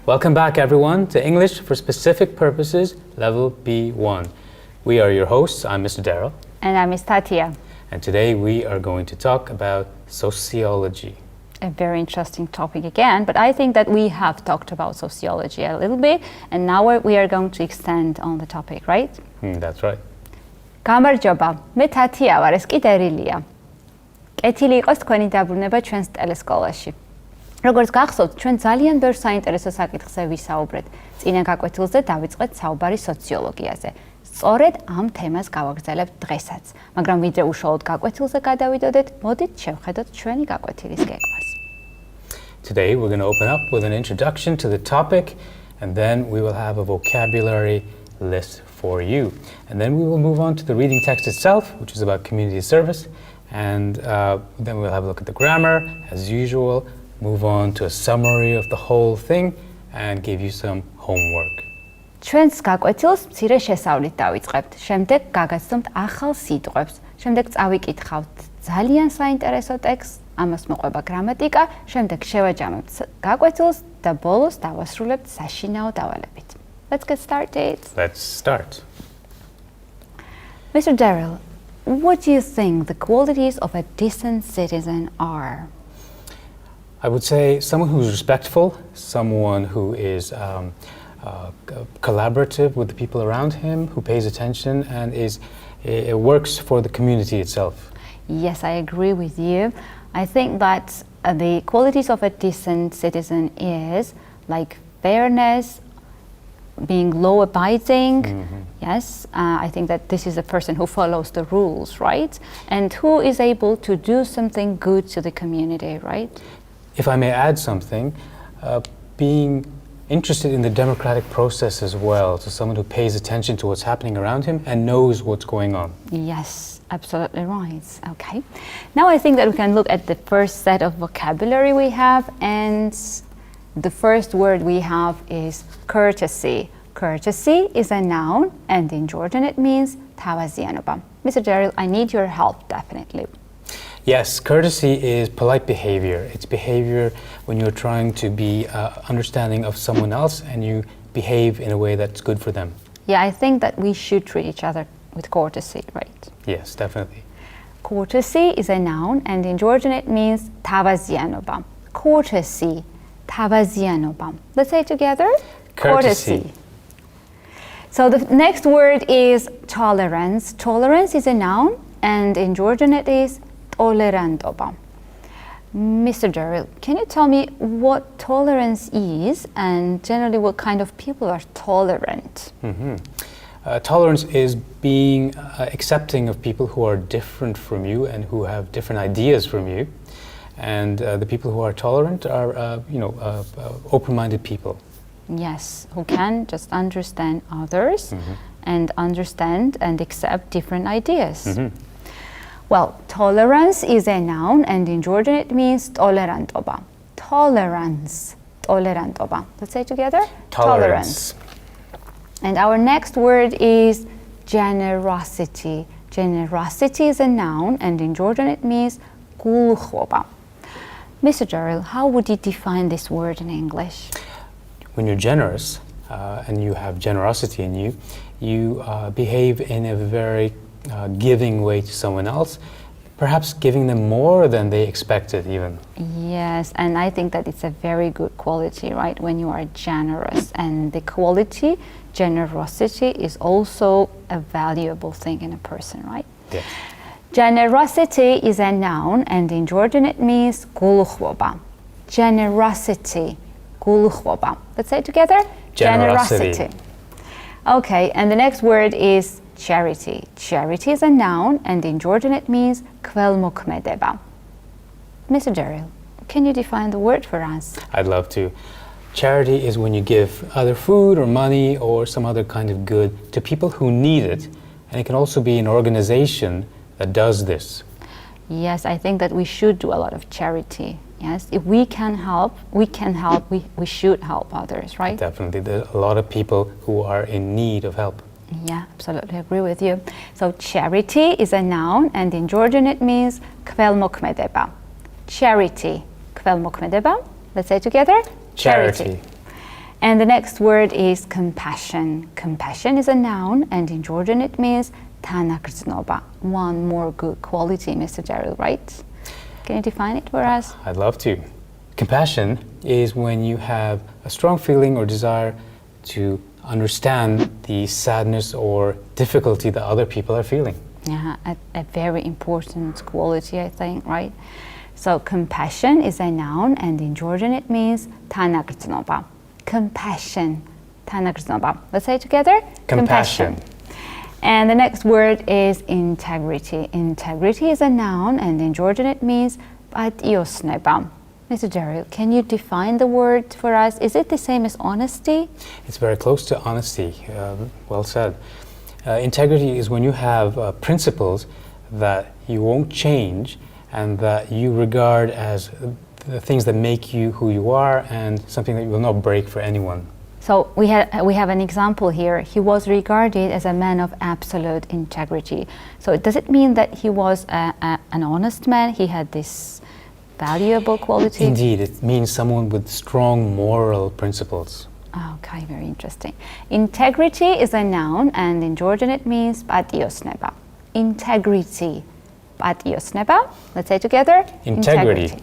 Welcome back, everyone, to English for Specific Purposes, Level B1. We are your hosts. I'm Mr. Daryl. And I'm Ms. Tatia. And today we are going to talk about sociology. A very interesting topic again, but I think that we have talked about sociology a little bit, and now we are going to extend on the topic, right? That's right. გამარჯობა, მე თათია ვარ, ეს კი დერილია. კეთილი იყოს თქვენი დაბრუნება ჩვენს ტელესკოლაში. როგორც გახსოვთ, ჩვენ ძალიან ბევრ საინტერესო საკითხზე ვისაუბრეთ. წინა გაკვეთილზე დავიწყეთ საუბარი სოციოლოგიაზე. სწორედ ამ თემას გავაგრძელებთ დღესაც. მაგრამ ვიდრე უშუალოდ გაკვეთილზე გადავიდოდეთ, მოდით შევხედოთ ჩვენი გაკვეთილის გეგმას. Today we're going to open up with an introduction to the topic, and then we will have a vocabulary list for you. And then we will move on to the reading text itself, which is about community service, and then we'll have a look at the grammar, as usual, move on to a summary of the whole thing, and give you some homework. ჩვენს გაკვეთილს მცირე შესავლით დავიწყებთ. შემდეგ გაგაცნობთ ახალ სიტყვებს. შემდეგ წავიკითხავთ ძალიან საინტერესო ტექსტს, ამას მოყვება გრამატიკა, შემდეგ შევაჯამებთ გაკვეთილს და ბოლოს დავასრულებთ საშინაო დავალებით. Let's get started. Let's start. Mr. Daryl, what do you think the qualities of a decent citizen are? I would say someone who's respectful, someone who is collaborative with the people around him, who pays attention and works for the community itself. Yes, I agree with you. I think that the qualities of a decent citizen is like fairness, being law-abiding. Yes, I think that this is a person who follows the rules, right? And who is able to do something good to the community, right? If I may add something, being interested in the democratic process as well, so someone who pays attention to what's happening around him and knows what's going on. Yes, absolutely right. Okay. Now I think that we can look at the first set of vocabulary we have, and the first word we have is courtesy. Courtesy is a noun, and in Georgian it means თავაზიანობა. Mr. Daryl, I need your help, definitely. Yes, courtesy is polite behavior. It's behavior when you're trying to be understanding of someone else and you behave in a way that's good for them. Yeah, I think that we should treat each other with courtesy, right? Yes, definitely. Courtesy is a noun, and in Georgian it means თავაზიანობა. Courtesy, თავაზიანობა. Let's say it together. Courtesy. So the next word is tolerance. Tolerance is a noun, and in Georgian it is tolerantობა. Mr. Daryl, can you tell me what tolerance is and generally what kind of people are tolerant? Tolerance is being accepting of people who are different from you and who have different ideas from you. And the people who are tolerant are, open-minded people. Yes, who can just understand others and understand and accept different ideas. Well, tolerance is a noun, and in Georgian it means tolerantობა. Tolerance, tolerantობა. Let's say it together. Tolerance. And our next word is generosity. Generosity is a noun, and in Georgian it means გულუხობა. Mr. Daryl, how would you define this word in English? When you're generous and you have generosity in you, you behave in a very giving way to someone else, perhaps giving them more than they expected even. Yes, and I think that it's a very good quality, right, when you are generous. And the quality, generosity, is also a valuable thing in a person, right? Yes. Generosity is a noun, and in Georgian it means გულუხობა. Generosity, გულუხობა. Let's say it together. Generosity. Okay, and the next word is charity. Charity is a noun, and in Georgian it means κველმოქმედება. Mr. Daryl, can you define the word for us? I'd love to. Charity is when you give either food or money or some other kind of good to people who need it. And it can also be an organization that does this. Yes, I think that we should do a lot of charity. Yes, if we can help, we should help others, right? Definitely. There's a lot of people who are in need of help. Yeah, absolutely agree with you. So charity is a noun, and in Georgian it means κველმოქმედება. Charity, κველმოქმედება. Let's say it together. Charity. And the next word is compassion. Compassion is a noun, and in Georgian it means თანაგრძნობა. One more good quality, Mr. Gerald, right? Can you define it for us? I'd love to. Compassion is when you have a strong feeling or desire to understand the sadness or difficulty that other people are feeling. Yeah, a very important quality, I think, right? So compassion is a noun, and in Georgian it means თანაგრძნობა. Compassion, თანაგრძნობა. Let's say it together. Compassion. And the next word is integrity. Integrity is a noun, and in Georgian it means პატიოსნება. Mr. Gerald, can you define the word for us? Is it the same as honesty? It's very close to honesty. Well said. Integrity is when you have principles that you won't change and that you regard as the things that make you who you are and something that you will not break for anyone. So we have an example here. He was regarded as a man of absolute integrity. So does it mean that he was an honest man? He had this valuable quality? Indeed, it means someone with strong moral principles. Okay, very interesting. Integrity is a noun, and in Georgian it means პატიოსნება. Integrity. პატიოსნება. Let's say together. Integrity.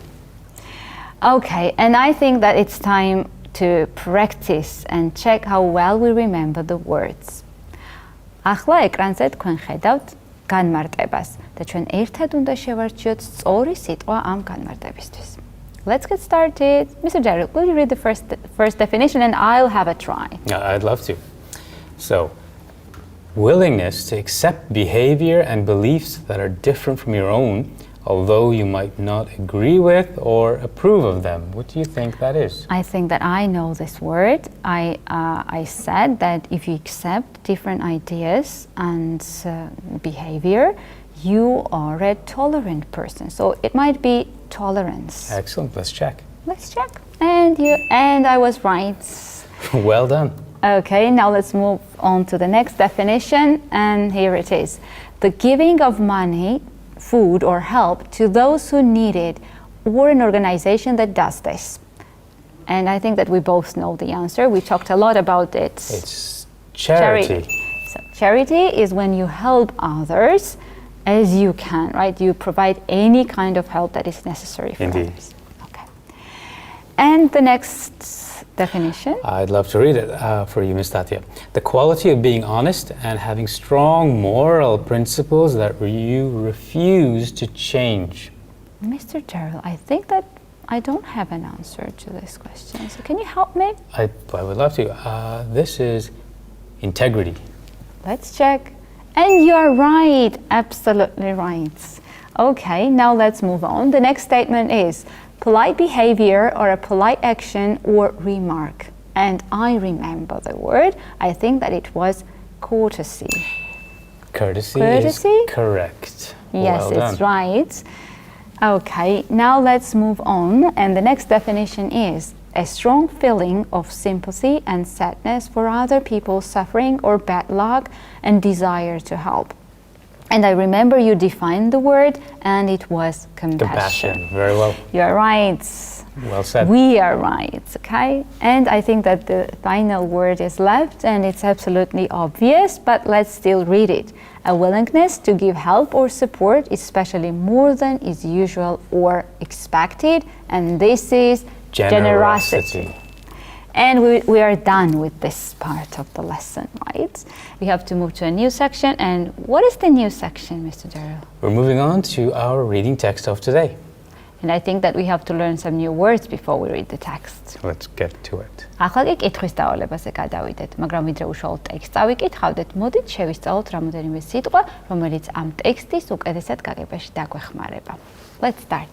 Okay, and I think that it's time to practice and check how well we remember the words. ახლა ეკრანზე თქვენ ხედავთ განმარტებას და ჩვენ ერთად უნდა შევარჩიოთ სწორი სიტყვა ამ განმარტებისთვის. Let's get started. Mr. Gerald, will you read the first definition and I'll have a try? I'd love to. So, willingness to accept behavior and beliefs that are different from your own, although you might not agree with or approve of them. What do you think that is? I think that I know this word. I said that if you accept different ideas and behavior, you are a tolerant person. So it might be tolerance. Excellent. Let's check. Let's check. And I was right. Well done. Okay, now let's move on to the next definition, and here it is. The giving of money, food or help to those who need it, or an organization that does this. And I think that we both know the answer. We talked a lot about it. It's charity. So charity is when you help others as you can, right? You provide any kind of help that is necessary for Indeed. others. Okay. And the next definition? I'd love to read it for you, Ms. Tatia. The quality of being honest and having strong moral principles that you refuse to change. Mr. Gerald, I think that I don't have an answer to this question. So can you help me? I would love to. This is integrity. Let's check. And you are right, absolutely right. Okay, now let's move on. The next statement is polite behavior or a polite action or remark. And I remember the word. I think that it was courtesy. Courtesy Courtesy? is correct. Yes, Well done. it's right. Okay, now let's move on. And the next definition is a strong feeling of sympathy and sadness for other people suffering or bad luck and desire to help. And I remember you defined the word, and it was compassion. Very well. You're right. Well said. We are right, okay? And I think that the final word is left, and it's absolutely obvious, but let's still read it. A willingness to give help or support, especially more than is usual or expected, and this is generosity. And we are done with this part of the lesson, right? We have to move to a new section. And what is the new section, Mr. Gerald? We're moving on to our reading text of today. And I think that we have to learn some new words before we read the text. Let's get to it. ახლა კი კითხვის სწავლებაზე გადავიდეთ, მაგრამ ვიდრე უშუალოდ ტექსტს წავიკითხავდეთ, მოდით შევისწავლოთ რამოდენიმე სიტყვა, რომელიც ამ ტექსტის უკეთესად გაგებაში დაგვეხმარება. Let's start.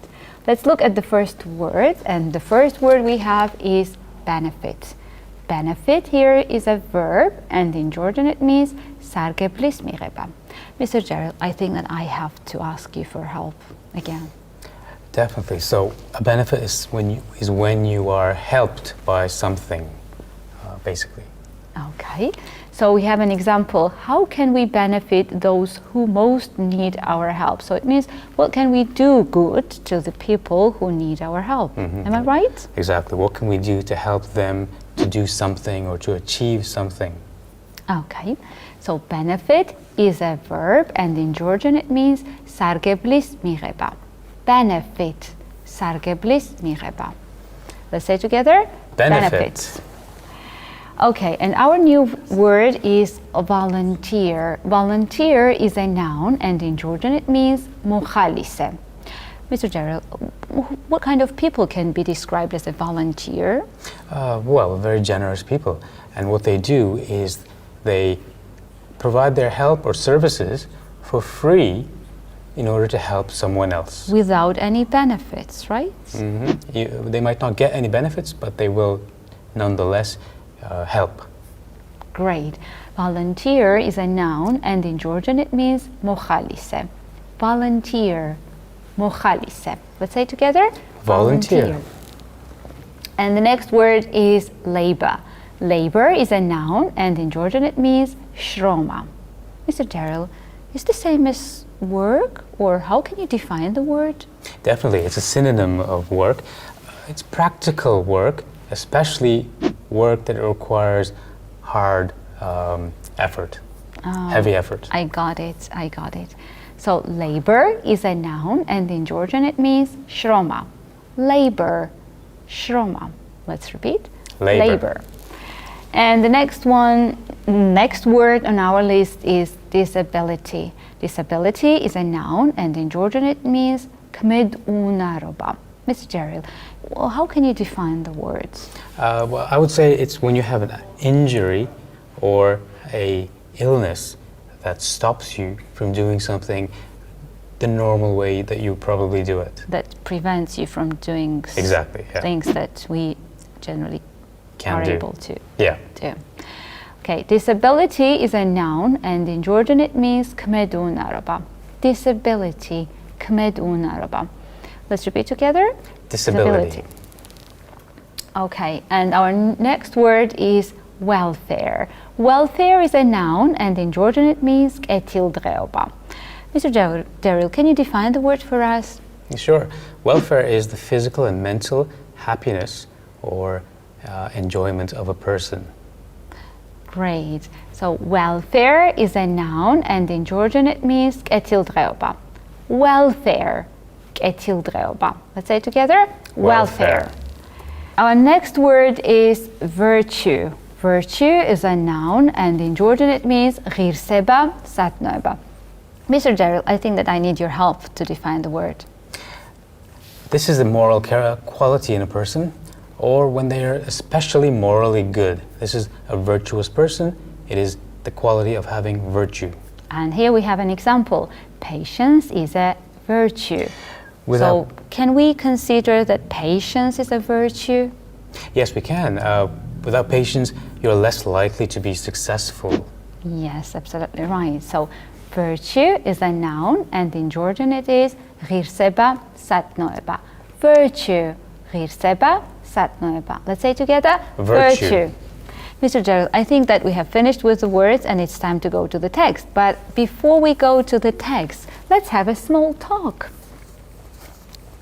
Let's look at the first word, and the first word we have is benefit. Benefit here is a verb, and in Georgian it means სარგებლის მიღება. Mr. Gerald, I think that I have to ask you for help again. Definitely. So a benefit is when you are helped by something, basically. Okay. So we have an example. How can we benefit those who most need our help? So it means, what can we do good to the people who need our help? Am I right? Exactly. What can we do to help them to do something or to achieve something. Okay, so benefit is a verb, and in Georgian it means sargeblis migheba. Benefit, sargeblis migheba. Let's say together. Benefit. Okay, and our new word is volunteer. Volunteer is a noun, and in Georgian it means mukhalise. Mr. Gerald, what kind of people can be described as a volunteer? Well, very generous people. And what they do is they provide their help or services for free in order to help someone else. Without any benefits, right? They might not get any benefits, but they will nonetheless help. Great. Volunteer is a noun, and in Georgian it means mukhalise. Volunteer, mukhalise. Let's say together. Volunteer. And the next word is labor. Labor is a noun, and in Georgian it means shroma. Mr. Daryl, is the same as work, or how can you define the word? Definitely, it's a synonym of work. It's practical work, especially work that requires hard effort, heavy effort. I got it. So labor is a noun, and in Georgian it means shroma. Labor, shroma. Let's repeat. Labor. And the next word on our list is disability. Disability is a noun, and in Georgian it means kmed'unaroba. Mr. Gerald, well, how can you define the words? Well, I would say it's when you have an injury or a illness that stops you from doing something the normal way that you probably do it. That prevents you from doing exactly, yeah. things that we generally are able to do. Okay, disability is a noun, and in Georgian it means kmed'unaroba. Disability, kmed'unaroba. Let's repeat together. Disability. Okay, and our next word is welfare. Welfare is a noun, and in Georgian it means k'etildreoba. Mr. Daryl, can you define the word for us? Sure. Welfare is the physical and mental happiness or enjoyment of a person. Great. So welfare is a noun, and in Georgian it means k'etildreoba. Welfare, k'etildreoba. Let's say it together. Welfare. Our next word is virtue. Virtue is a noun, and in Georgian it means ghirseba satnoeba. Mr. Daryl, I think that I need your help to define the word. This is the moral quality in a person, or when they are especially morally good. This is a virtuous person. It is the quality of having virtue. And here we have an example. Patience is a virtue. So can we consider that patience is a virtue? Yes, we can. Without patience, you're less likely to be successful. Yes, absolutely right. So virtue is a noun, and in Georgian it is ghirseba satnoeba. Virtue, ghirseba satnoeba. Let's say together. Virtue. Mr. Gerald, I think that we have finished with the words and it's time to go to the text. But before we go to the text, let's have a small talk.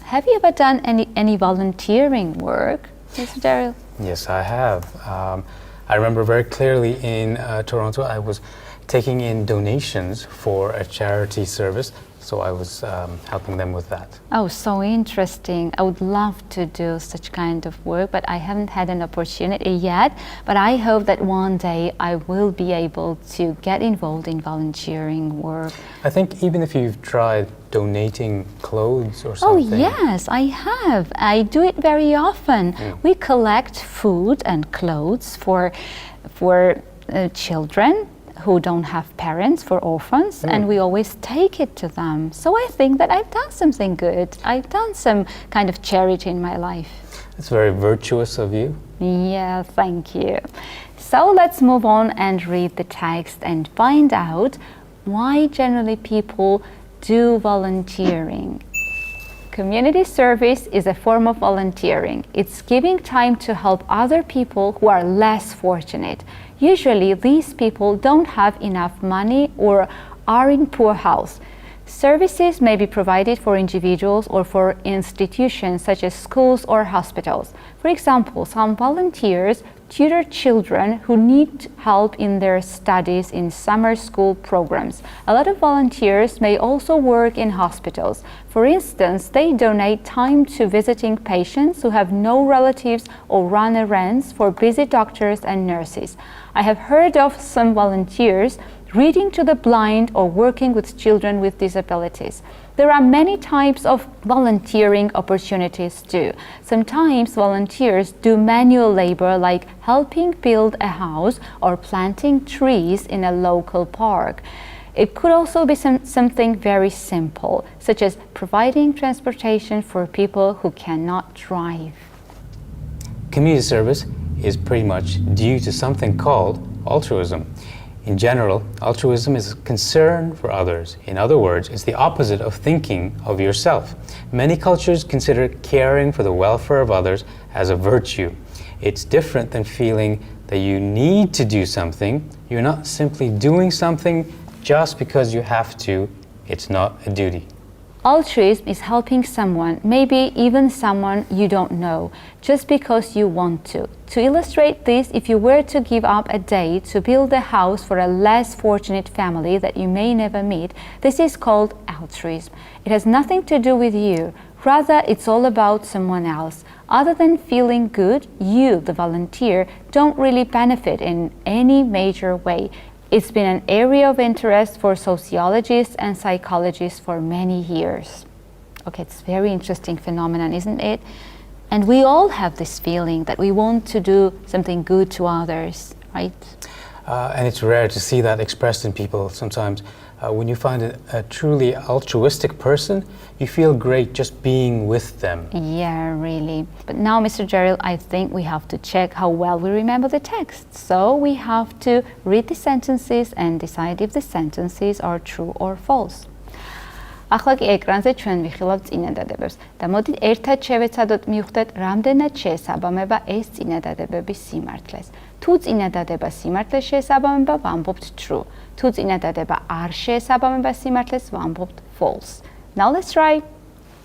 Have you ever done any volunteering work, Mr. Gerald? Yes, I have. I remember very clearly in Toronto, I was taking in donations for a charity service, so I was helping them with that. Oh, so interesting. I would love to do such kind of work, but I haven't had an opportunity yet. But I hope that one day I will be able to get involved in volunteering work. I think even if you've tried donating clothes or something. Oh, yes, I have. I do it very often. We collect food and clothes for children who don't have parents, for orphans, and we always take it to them. So I think that I've done something good. I've done some kind of charity in my life. That's very virtuous of you. Yeah, thank you. So let's move on and read the text and find out why generally people do volunteering. Community service is a form of volunteering. It's giving time to help other people who are less fortunate. Usually, these people don't have enough money or are in poor health. Services may be provided for individuals or for institutions such as schools or hospitals. For example, some volunteers tutor children who need help in their studies in summer school programs. A lot of volunteers may also work in hospitals. For instance, they donate time to visiting patients who have no relatives or run errands for busy doctors and nurses. I have heard of some volunteers reading to the blind or working with children with disabilities. There are many types of volunteering opportunities too. Sometimes volunteers do manual labor like helping build a house or planting trees in a local park. It could also be something very simple, such as providing transportation for people who cannot drive. Community service is pretty much due to something called altruism. In general, altruism is concern for others. In other words, it's the opposite of thinking of yourself. Many cultures consider caring for the welfare of others as a virtue. It's different than feeling that you need to do something. You're not simply doing something just because you have to. It's not a duty. Altruism is helping someone, maybe even someone you don't know, just because you want to. To illustrate this, if you were to give up a day to build a house for a less fortunate family that you may never meet, this is called altruism. It has nothing to do with you. Rather, it's all about someone else. Other than feeling good, you, the volunteer, don't really benefit in any major way. It's been an area of interest for sociologists and psychologists for many years. Okay, it's a very interesting phenomenon, isn't it? And we all have this feeling that we want to do something good to others, right? And it's rare to see that expressed in people sometimes. When you find a truly altruistic person, you feel great just being with them. Yeah, really. But now, Mr. Gerald, I think we have to check how well we remember the text. So we have to read the sentences and decide if the sentences are true or false. ახლა კი ეკრანზე ჩვენ ვიხილავთ წინადადებებს და მოდით ერთად შევეცადოთ მივხვდეთ რამდენად შეესაბამება ეს წინადადებები სიმართლეს. თუ წინადადება სიმართლეს შეესაბამება, ვამბობთ true. თუ წინადადება არ შეესაბამება სიმართლეს, ვამბობთ false. Now let's try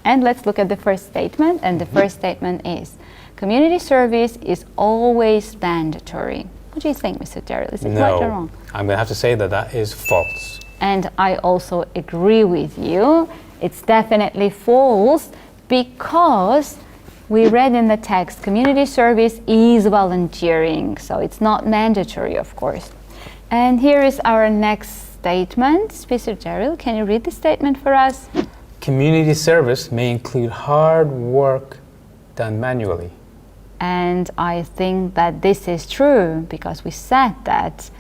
and let's look at the first statement, and the first statement is community service is always mandatory. What do you think, Mr. Gerald? Is it right or wrong? I'm going to have to say that that is false. And I also agree with you. It's definitely false because we read in the text community service is volunteering, so it's not mandatory, of course. And here is our next statement. Mr. Gerald, can you read the statement for us? Community service may include hard work done manually. And I think that this is true because we said that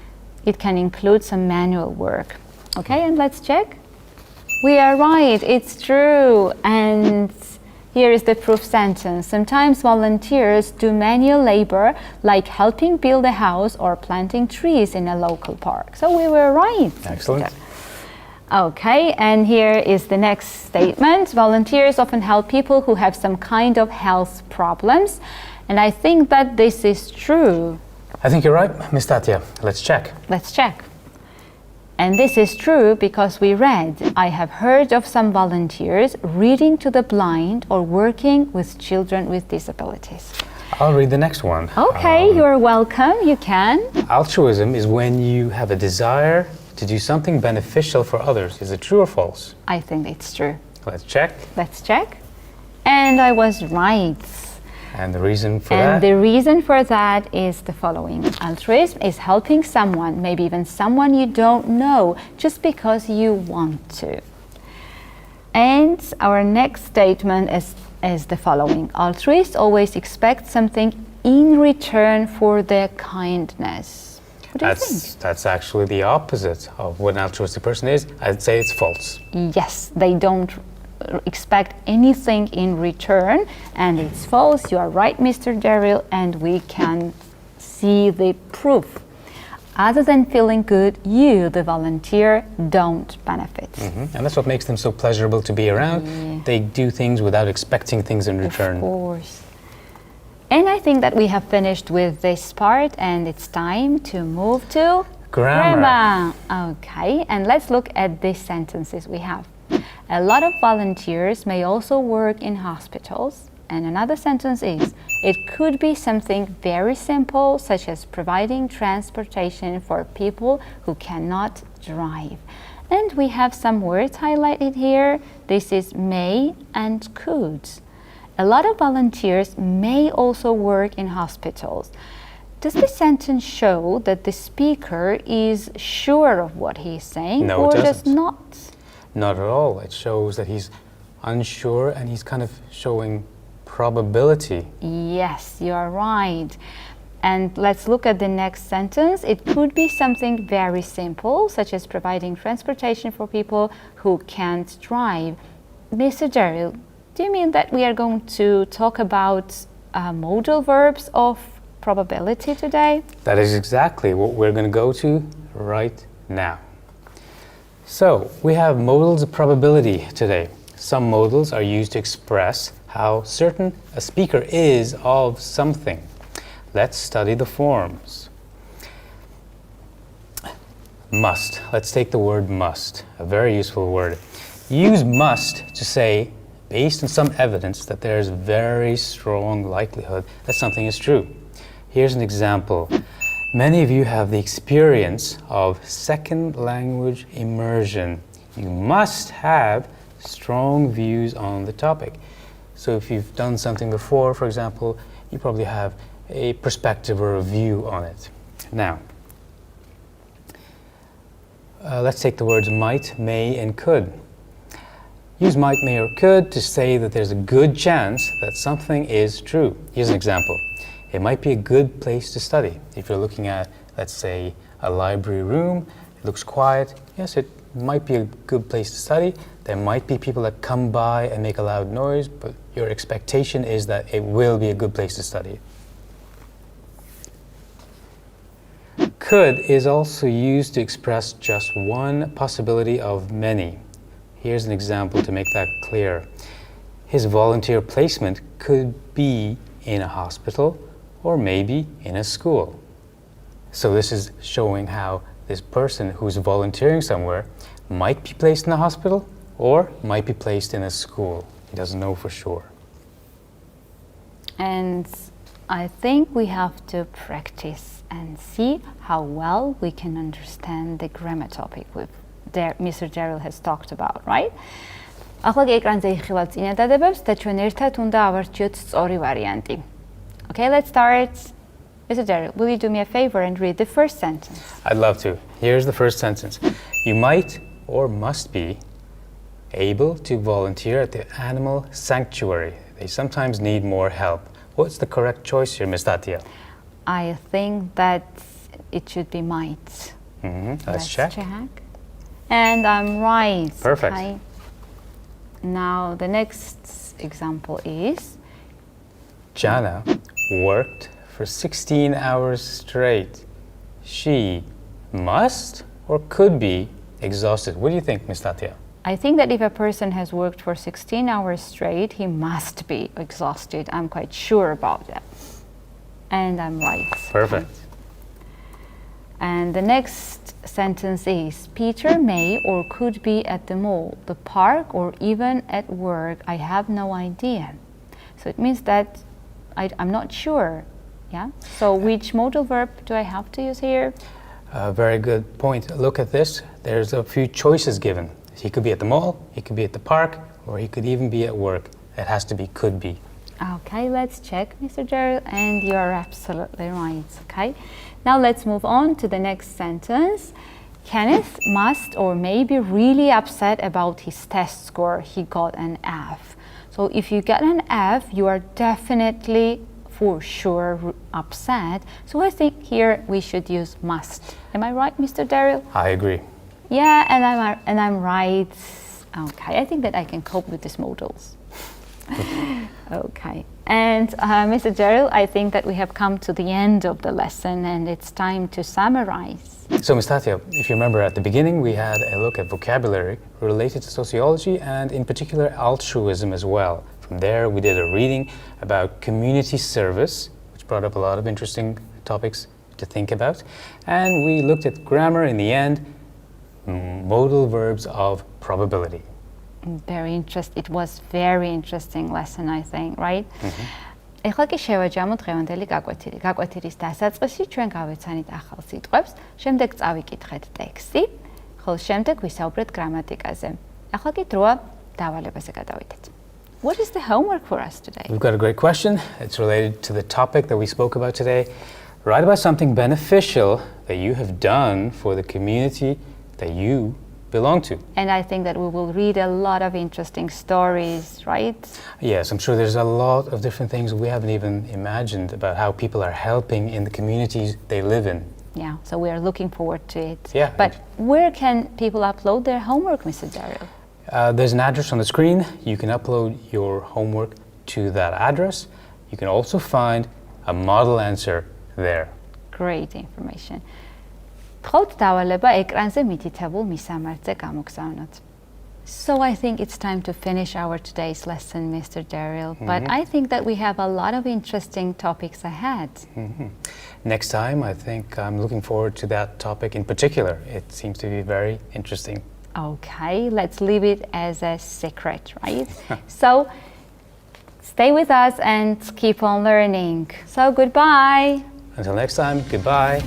it can include some manual work. Okay, and let's check. We are right, it's true. And here is the proof sentence. Sometimes volunteers do manual labor like helping build a house or planting trees in a local park. So we were right. Excellent. Okay, and here is the next statement. Volunteers often help people who have some kind of health problems. And I think that this is true. I think you're right, Miss Tatia. Let's check. Let's check. And this is true because we read, I have heard of some volunteers reading to the blind or working with children with disabilities. I'll read the next one. Okay, you're welcome, you can. Altruism is when you have a desire to do something beneficial for others. Is it true or false? I think it's true. Let's check. Let's check. And I was right. And the reason for And that? the reason for that is the following. Altruism is helping someone, maybe even someone you don't know, just because you want to. And our next statement is the following. Altruists always expect something in return for their kindness. What do you think? That's actually the opposite of what an altruistic person is. I'd say it's false. Yes, they don't expect anything in return, and it's false. You are right, Mr. Daryl, and we can see the proof. Other than feeling good, you, the volunteer, don't benefit. Mm-hmm. And that's what makes them so pleasurable to be around. Yeah. They do things without expecting things in return. Of course. And I think that we have finished with this part, and it's time to move to Grammar. Okay, and let's look at these sentences we have. A lot of volunteers may also work in hospitals. And another sentence is, it could be something very simple, such as providing transportation for people who cannot drive. And we have some words highlighted here. This is may and could. A lot of volunteers may also work in hospitals. Does the sentence show that the speaker is sure of what he's saying, No, or it does doesn't. not? Not at all. It shows that he's unsure and he's kind of showing probability. Yes, you are right. And let's look at the next sentence. It could be something very simple, such as providing transportation for people who can't drive. Mr. Daryl, do you mean that we are going to talk about modal verbs of probability today? That is exactly what we're going to go to right now. So, we have modals of probability today. Some modals are used to express how certain a speaker is of something. Let's study the forms. Must. Let's take the word must, a very useful word. Use must to say, based on some evidence, that there is a very strong likelihood that something is true. Here's an example. Many of you have the experience of second language immersion. You must have strong views on the topic. So if you've done something before, for example, you probably have a perspective or a view on it. Now, let's take the words might, may, and could. Use might, may, or could to say that there's a good chance that something is true. Here's an example. It might be a good place to study. If you're looking at, let's say, a library room, it looks quiet. Yes, it might be a good place to study. There might be people that come by and make a loud noise, but your expectation is that it will be a good place to study. Could is also used to express just one possibility of many. Here's an example to make that clear. His volunteer placement could be in a hospital or maybe in a school. So this is showing how this person who's volunteering somewhere might be placed in a hospital or might be placed in a school. He doesn't know for sure. And I think we have to practice and see how well we can understand the grammar topic Mr. Daryl has talked about, right? ახლა კი ეკრანზე იხილავთ წინადადებებს და ჩვენ ერთად უნდა ავარჩიოთ სწორი ვარიანტი. Okay, let's start. Mr. Daryl, will you do me a favor and read the first sentence? I'd love to. Here's the first sentence. You might or must be able to volunteer at the animal sanctuary. They sometimes need more help. What's the correct choice here, Ms. Tatia? I think that it should be might. Let's check. And I'm right. Perfect. Okay. Now the next example is Jana worked for 16 hours straight. She must or could be exhausted. What do you think, Ms. Tatia? I think that if a person has worked for 16 hours straight, he must be exhausted. I'm quite sure about that. And I'm right. Perfect. And the next sentence is, Peter may or could be at the mall, the park, or even at work. I have no idea. So it means that I'm not sure. Yeah. So which modal verb do I have to use here? Very good point. Look at this. There's a few choices given. He could be at the mall, he could be at the park, or he could even be at work. It has to be could be. Okay, let's check, Mr. Daryl, and you are absolutely right. Okay. Now let's move on to the next sentence. Kenneth must or may be really upset about his test score. He got an F. So if you get an F, you are definitely for sure upset. So I think here we should use must. Am I right, Mr. Daryl? I agree. Yeah, and I'm right. Okay, I think that I can cope with these modals. Okay, and Mr. Daryl, I think that we have come to the end of the lesson and it's time to summarize. So, Ms. Tatia, if you remember at the beginning, we had a look at vocabulary related to sociology and in particular altruism as well. From there, we did a reading about community service, which brought up a lot of interesting topics to think about. And we looked at grammar in the end, modal verbs of probability. It was very interesting lesson, I think, right? ეხლა კი შევაჯამოთ დღევანდელი გაკვეთილი. გაკვეთილის დასაწყისში ჩვენ გავეცანით ახალ სიტყვებს, შემდეგ წავიკითხეთ ტექსტი, ხოლო შემდეგ ვისაუბრეთ გრამატიკაზე. ახლა კი დროა დავალებაზე გადავიდეთ. What is the homework for us today? We've got a great question. It's related to the topic that we spoke about today. Write about something beneficial that you have done for the community that you belong to. And I think that we will read a lot of interesting stories, right? Yes, I'm sure there's a lot of different things we haven't even imagined about how people are helping in the communities they live in. Yeah, so we are looking forward to it. Yeah. But where can people upload their homework, Mr. Daryl? There's an address on the screen. You can upload your homework to that address. You can also find a model answer there. Great information. Თხოვთ დავალება ეკრანზე მითითებულ მისამართზე გამოგზავნოთ. So I think it's time to finish our today's lesson, Mr. Daryl. But I think that we have a lot of interesting topics ahead. Next time, I think I'm looking forward to that topic in particular. It seems to be very interesting. Okay, let's leave it as a secret, right? So stay with us and keep on learning. So goodbye. Until next time, goodbye.